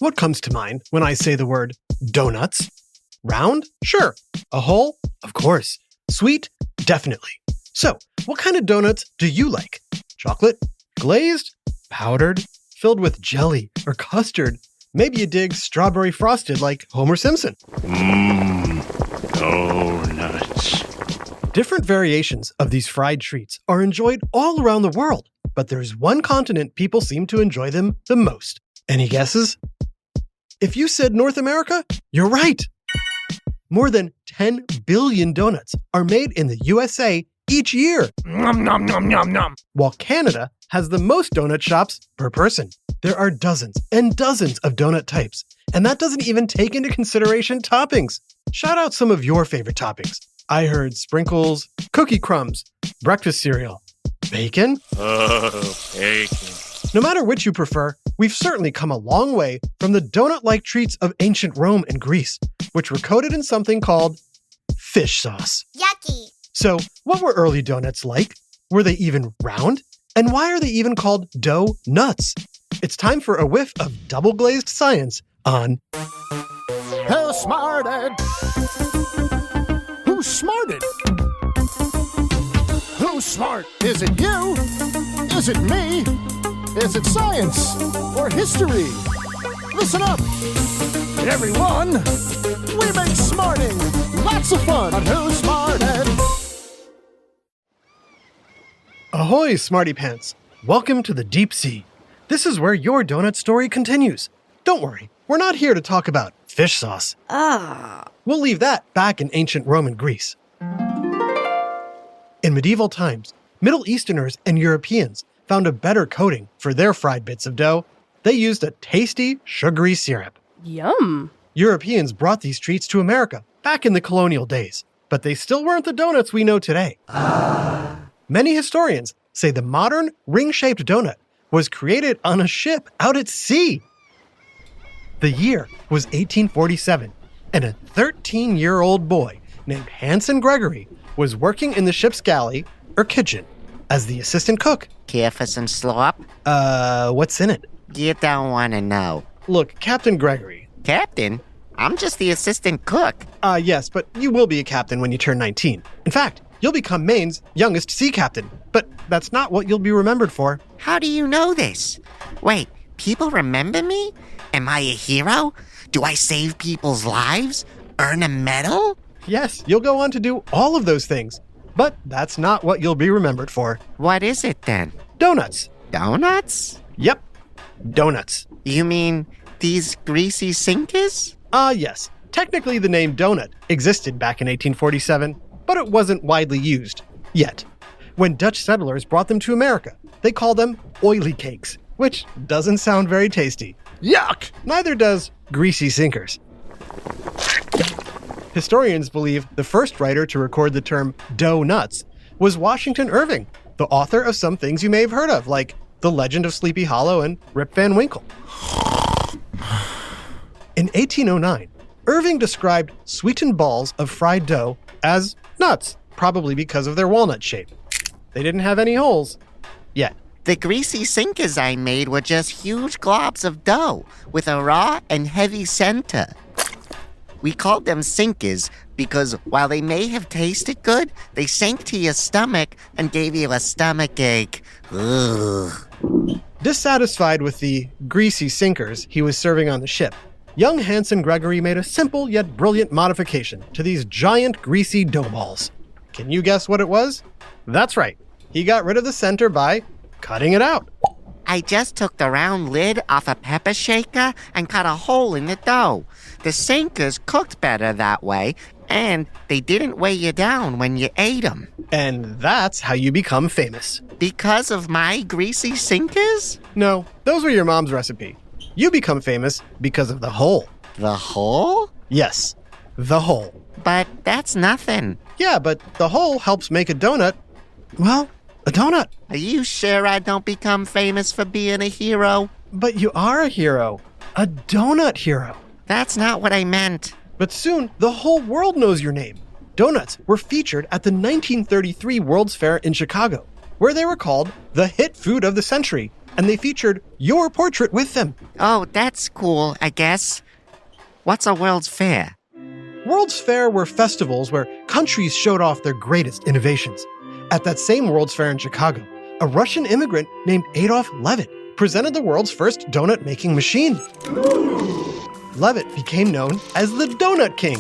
What comes to mind when I say the word donuts? Round? Sure. A hole? Of course. Sweet? Definitely. So, what kind of donuts do you like? Chocolate? Glazed? Powdered? Filled with jelly or custard? Maybe you dig strawberry frosted like Homer Simpson. Donuts. Different variations of these fried treats are enjoyed all around the world, but there's one continent people seem to enjoy them the most. Any guesses? If you said North America, you're right. More than 10 billion donuts are made in the USA each year. Nom nom nom nom nom. While Canada has the most donut shops per person. There are dozens and dozens of donut types, and that doesn't even take into consideration toppings. Shout out some of your favorite toppings. I heard sprinkles, cookie crumbs, breakfast cereal, bacon. Oh, bacon. No matter which you prefer, we've certainly come a long way from the donut-like treats of ancient Rome and Greece, which were coated in something called fish sauce. Yucky. So, what were early donuts like? Were they even round? And why are they even called dough nuts? It's time for a whiff of double-glazed science on Who smarted? Who smarted? Who's smart? Is it you? Is it me? Is it science or history? Listen up, everyone. We make smarting lots of fun on Who Smarted. Ahoy, Smarty Pants! Welcome to the deep sea. This is where your donut story continues. Don't worry, we're not here to talk about fish sauce. We'll leave that back in ancient Rome and Greece. In medieval times, Middle Easterners and Europeans found a better coating for their fried bits of dough. They used a tasty, sugary syrup. Yum. Europeans brought these treats to America back in the colonial days, but they still weren't the donuts we know today. Many historians say the modern ring-shaped donut was created on a ship out at sea. The year was 1847, and a 13-year-old boy named Hanson Gregory was working in the ship's galley, or kitchen, as the assistant cook. Care for some slop? What's in it? You don't want to know. Look, Captain Gregory. Captain? I'm just the assistant cook. Yes, but you will be a captain when you turn 19. In fact, you'll become Maine's youngest sea captain. But that's not what you'll be remembered for. How do you know this? Wait, people remember me? Am I a hero? Do I save people's lives? Earn a medal? Yes, you'll go on to do all of those things. But that's not what you'll be remembered for. What is it then? Donuts. Donuts? Yep, donuts. You mean these greasy sinkers? Yes. Technically, the name donut existed back in 1847, but it wasn't widely used yet. When Dutch settlers brought them to America, they called them oily cakes, which doesn't sound very tasty. Yuck! Neither does greasy sinkers. Historians believe the first writer to record the term dough nuts was Washington Irving, the author of some things you may have heard of, like The Legend of Sleepy Hollow and Rip Van Winkle. In 1809, Irving described sweetened balls of fried dough as nuts, probably because of their walnut shape. They didn't have any holes yet. The greasy sinkers I made were just huge globs of dough with a raw and heavy center. We called them sinkers because while they may have tasted good, they sank to your stomach and gave you a stomach ache. Ugh. Dissatisfied with the greasy sinkers he was serving on the ship, young Hanson Gregory made a simple yet brilliant modification to these giant greasy dough balls. Can you guess what it was? That's right. He got rid of the center by cutting it out. I just took the round lid off a pepper shaker and cut a hole in the dough. The sinkers cooked better that way, and they didn't weigh you down when you ate them. And that's how you become famous. Because of my greasy sinkers? No, those were your mom's recipe. You become famous because of the hole. The hole? Yes, the hole. But that's nothing. Yeah, but the hole helps make a donut, well, a donut. Are you sure I don't become famous for being a hero? But you are a hero. A donut hero. That's not what I meant. But soon, the whole world knows your name. Donuts were featured at the 1933 World's Fair in Chicago, where they were called the hit food of the century and they featured your portrait with them. Oh, that's cool, I guess. What's a World's Fair? World's Fair were festivals where countries showed off their greatest innovations. At that same World's Fair in Chicago, a Russian immigrant named Adolf Levitt presented the world's first donut-making machine. Levitt became known as the Donut King.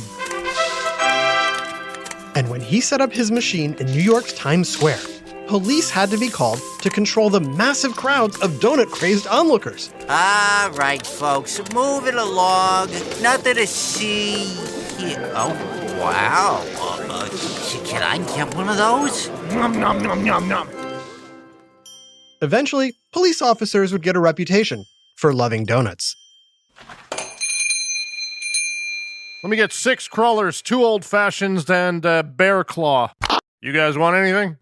And when he set up his machine in New York's Times Square, police had to be called to control the massive crowds of donut-crazed onlookers. All right, folks, move it along. Nothing to see here. Oh, wow. Can I get one of those? Nom nom nom nom nom. Eventually, police officers would get a reputation for loving donuts. Let me get 6 crawlers, 2 old fashions, and bear claw. You guys want anything?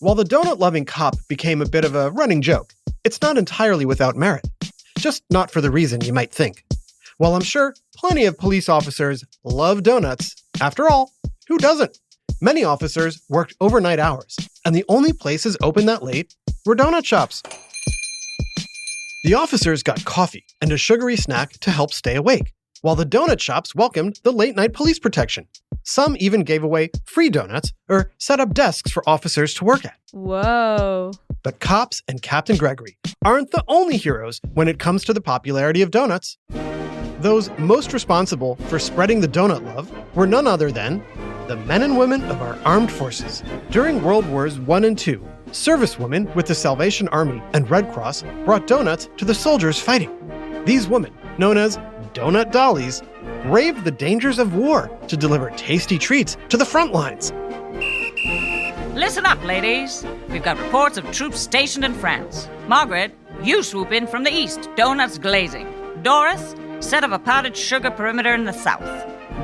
While the donut-loving cop became a bit of a running joke, it's not entirely without merit. Just not for the reason you might think. While I'm sure plenty of police officers love donuts, after all, who doesn't? Many officers worked overnight hours, and the only places open that late were donut shops. The officers got coffee and a sugary snack to help stay awake, while the donut shops welcomed the late-night police protection. Some even gave away free donuts or set up desks for officers to work at. Whoa. But cops and Captain Gregory aren't the only heroes when it comes to the popularity of donuts. Those most responsible for spreading the donut love were none other than the men and women of our armed forces. During World Wars I and II, servicewomen with the Salvation Army and Red Cross brought donuts to the soldiers fighting. These women, known as donut dollies, braved the dangers of war to deliver tasty treats to the front lines. Listen up, ladies. We've got reports of troops stationed in France. Margaret, you swoop in from the east, donuts glazing. Doris, set up a powdered sugar perimeter in the south.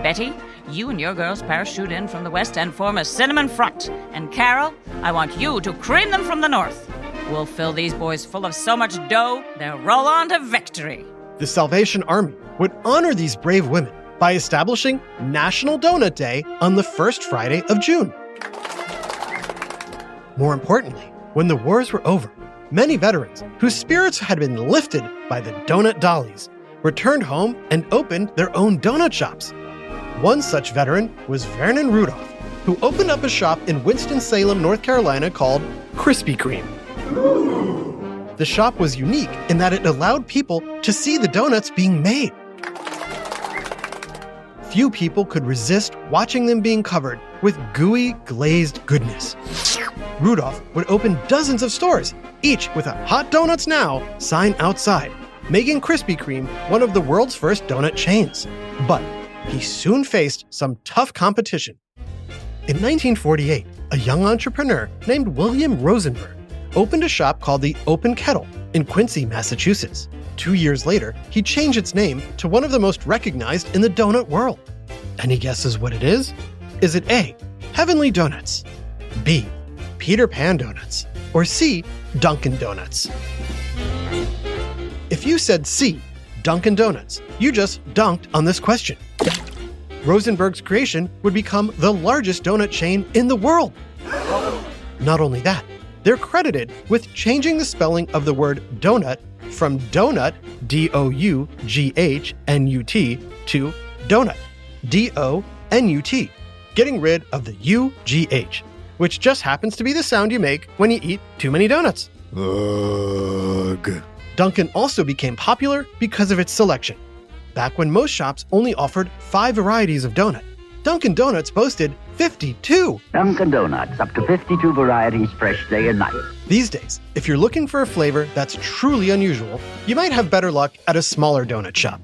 Betty, you and your girls parachute in from the west and form a cinnamon front. And Carol, I want you to cream them from the north. We'll fill these boys full of so much dough, they'll roll on to victory. The Salvation Army would honor these brave women by establishing National Donut Day on the first Friday of June. More importantly, when the wars were over, many veterans whose spirits had been lifted by the donut dollies returned home and opened their own donut shops. One such veteran was Vernon Rudolph, who opened up a shop in Winston-Salem, North Carolina called Krispy Kreme. The shop was unique in that it allowed people to see the donuts being made. Few people could resist watching them being covered with gooey, glazed goodness. Rudolph would open dozens of stores, each with a "Hot Donuts Now" sign outside, making Krispy Kreme one of the world's first donut chains. But he soon faced some tough competition. In 1948, a young entrepreneur named William Rosenberg opened a shop called the Open Kettle in Quincy, Massachusetts. 2 years later, he changed its name to one of the most recognized in the donut world. Any guesses what it is? Is it A, Heavenly Donuts, B, Peter Pan Donuts, or C, Dunkin' Donuts? If you said C, Dunkin' Donuts, you just dunked on this question. Rosenberg's creation would become the largest donut chain in the world. Not only that, they're credited with changing the spelling of the word donut from donut, D-O-U-G-H-N-U-T, to donut, D-O-N-U-T, getting rid of the U-G-H, which just happens to be the sound you make when you eat too many donuts. Ugh. Dunkin' also became popular because of its selection. Back when most shops only offered 5 varieties of donut, Dunkin' Donuts boasted 52. Dunkin' Donuts, up to 52 varieties fresh day and night. These days, if you're looking for a flavor that's truly unusual, you might have better luck at a smaller donut shop.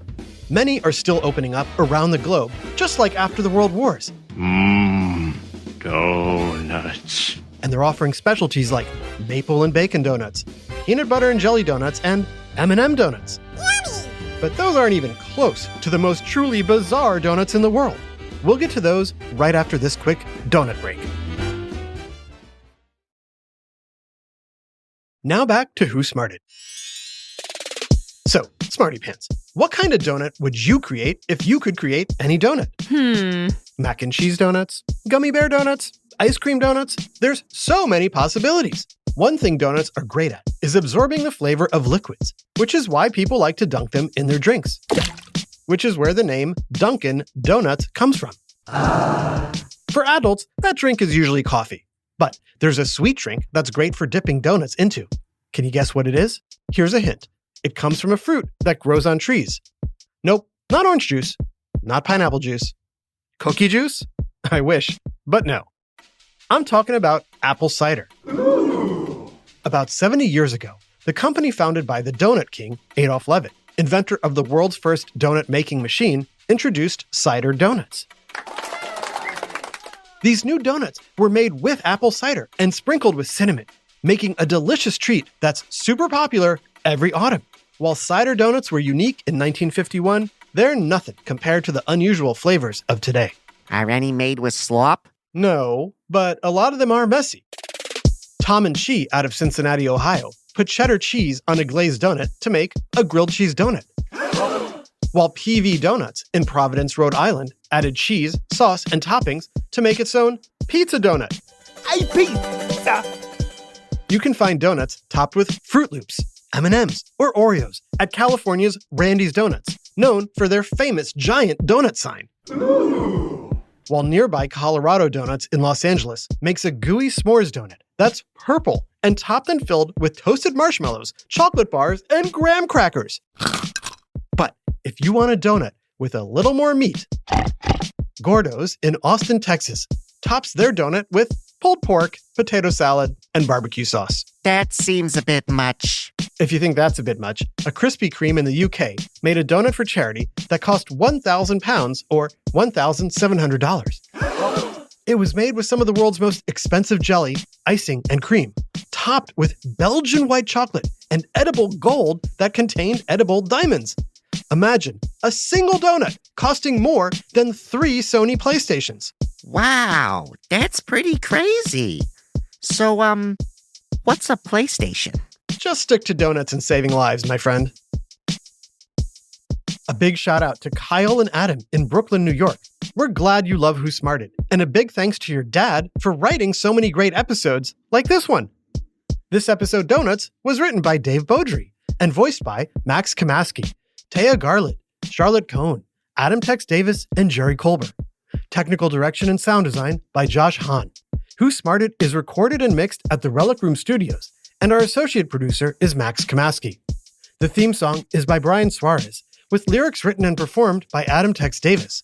Many are still opening up around the globe, just like after the World Wars. Donuts. And they're offering specialties like maple and bacon donuts, peanut butter and jelly donuts, and M&M donuts. Yummy! But those aren't even close to the most truly bizarre donuts in the world. We'll get to those right after this quick donut break. Now back to Who Smarted. So, Smarty Pants, what kind of donut would you create if you could create any donut? Mac and cheese donuts, gummy bear donuts, ice cream donuts. There's so many possibilities. One thing donuts are great at is absorbing the flavor of liquids, which is why people like to dunk them in their drinks. Which is where the name Dunkin' Donuts comes from. For adults, that drink is usually coffee. But there's a sweet drink that's great for dipping donuts into. Can you guess what it is? Here's a hint. It comes from a fruit that grows on trees. Nope, not orange juice, not pineapple juice. Cookie juice? I wish, but no. I'm talking about apple cider. About 70 years ago, the company founded by the donut king, Adolf Levitt, inventor of the world's first donut-making machine, introduced cider donuts. These new donuts were made with apple cider and sprinkled with cinnamon, making a delicious treat that's super popular every autumn. While cider donuts were unique in 1951, they're nothing compared to the unusual flavors of today. Are any made with slop? No, but a lot of them are messy. Tom and Chi out of Cincinnati, Ohio, put cheddar cheese on a glazed donut to make a grilled cheese donut. While PV Donuts in Providence, Rhode Island, added cheese, sauce, and toppings to make its own pizza donut. Hey, pizza! You can find donuts topped with Fruit Loops, M&Ms, or Oreos at California's Randy's Donuts, known for their famous giant donut sign. While nearby Colorado Donuts in Los Angeles makes a gooey s'mores donut that's purple and topped and filled with toasted marshmallows, chocolate bars, and graham crackers. But if you want a donut with a little more meat, Gordo's in Austin, Texas, tops their donut with pulled pork, potato salad, and barbecue sauce. That seems a bit much. If you think that's a bit much, a Krispy Kreme in the UK made a donut for charity that cost £1,000 or $1,700. It was made with some of the world's most expensive jelly, icing, and cream, topped with Belgian white chocolate and edible gold that contained edible diamonds. Imagine a single donut costing more than 3 Sony PlayStations. Wow, that's pretty crazy. So, what's a PlayStation? Just stick to donuts and saving lives, my friend. A big shout out to Kyle and Adam in Brooklyn, New York. We're glad you love Who Smarted, and a big thanks to your dad for writing so many great episodes like this one. This episode, Donuts, was written by Dave Beaudry and voiced by Max Kamaski, Taya Garlett, Charlotte Cohn, Adam Tex Davis, and Jerry Colbert. Technical direction and sound design by Josh Hahn. Who Smarted is recorded and mixed at the Relic Room Studios, and our associate producer is Max Kamaski. The theme song is by Brian Suarez, with lyrics written and performed by Adam Tex Davis.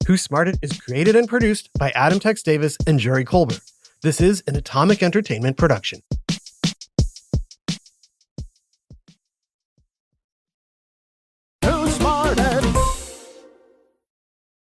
Who Smarted is created and produced by Adam Tex Davis and Jerry Colbert. This is an Atomic Entertainment production.